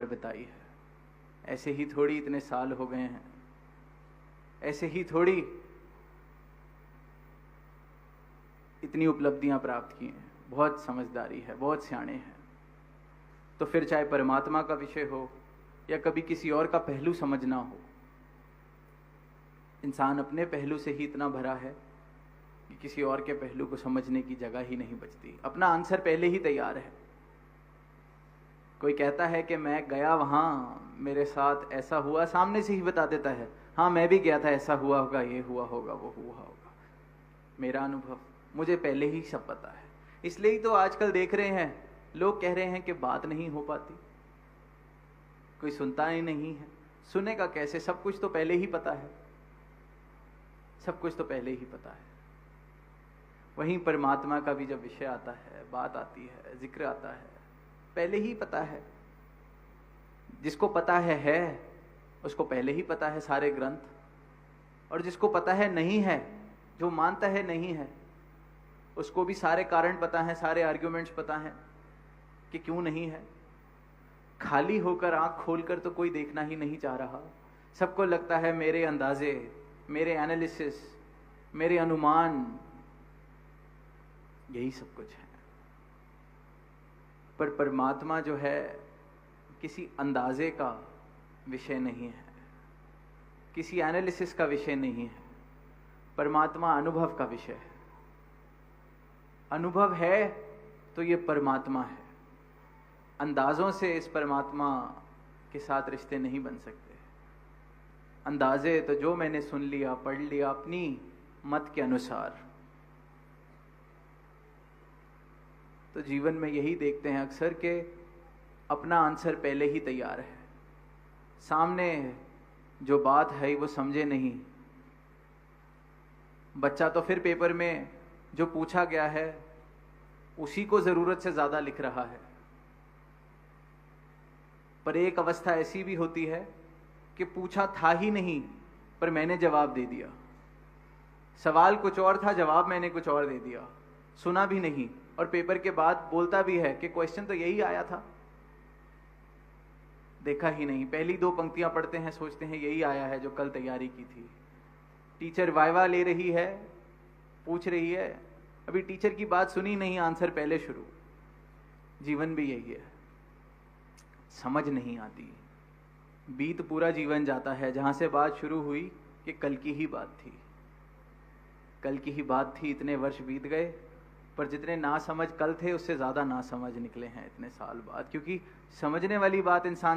बिताई है। ऐसे ही थोड़ी इतने साल हो गए हैं, ऐसे ही थोड़ी इतनी उपलब्धियां प्राप्त की हैं। बहुत समझदारी है, बहुत सियाणे हैं। तो फिर चाहे परमात्मा का विषय हो या कभी किसी और का पहलू समझना हो, इंसान अपने पहलू से ही इतना भरा है कि किसी और के पहलू को समझने की जगह ही नहीं बचती। अपना आंसर पहले ही तैयार है। कोई कहता है कि मैं गया वहां, मेरे साथ ऐसा हुआ, सामने से ही बता देता है, हाँ मैं भी गया था, ऐसा हुआ होगा, ये हुआ होगा, वो हुआ होगा। मेरा अनुभव, मुझे पहले ही सब पता है। इसलिए ही तो आजकल देख रहे हैं, लोग कह रहे हैं कि बात नहीं हो पाती, कोई सुनता ही नहीं है। सुनेगा कैसे? सब कुछ तो पहले ही पता है, सब कुछ तो पहले ही पता है। वहीं परमात्मा का भी जब विषय आता है, बात आती है, जिक्र आता है, पहले ही पता है। जिसको पता है उसको पहले ही पता है सारे ग्रंथ, और जिसको पता है नहीं है, जो मानता है नहीं है, उसको भी सारे कारण पता है, सारे आर्ग्यूमेंट्स पता हैं कि क्यों नहीं है। खाली होकर, आंख खोलकर तो कोई देखना ही नहीं चाह रहा। सबको लगता है मेरे अंदाजे, मेरे एनालिसिस, मेरे अनुमान, यही सब कुछ है। पर परमात्मा जो है किसी अंदाजे का विषय नहीं है, किसी एनालिसिस का विषय नहीं है। परमात्मा अनुभव का विषय है। अनुभव है तो ये परमात्मा है। अंदाजों से इस परमात्मा के साथ रिश्ते नहीं बन सकते। अंदाजे तो जो मैंने सुन लिया, पढ़ लिया अपनी मत के अनुसार। तो जीवन में यही देखते हैं अक्सर कि अपना आंसर पहले ही तैयार है, सामने जो बात है वो समझे नहीं। बच्चा तो फिर पेपर में जो पूछा गया है उसी को जरूरत से ज्यादा लिख रहा है। पर एक अवस्था ऐसी भी होती है कि पूछा था ही नहीं, पर मैंने जवाब दे दिया। सवाल कुछ और था, जवाब मैंने कुछ और दे दिया। सुना भी नहीं और पेपर के बाद बोलता भी है कि क्वेश्चन तो यही आया था, देखा ही नहीं। पहली दो पंक्तियां पढ़ते हैं, सोचते हैं यही आया है जो कल तैयारी की थी। टीचर वाइवा ले रही है, पूछ रही है, अभी टीचर की बात सुनी नहीं, आंसर पहले शुरू। जीवन भी यही है, समझ नहीं आती। बीत पूरा जीवन जाता है, जहां से बात शुरू हुई कि कल की ही बात थी, कल की ही बात थी। इतने वर्ष बीत गए, पर जितने ना समझ कल थे उससे ज्यादा ना समझ निकले हैं इतने साल बाद। क्योंकि समझने वाली बात इंसान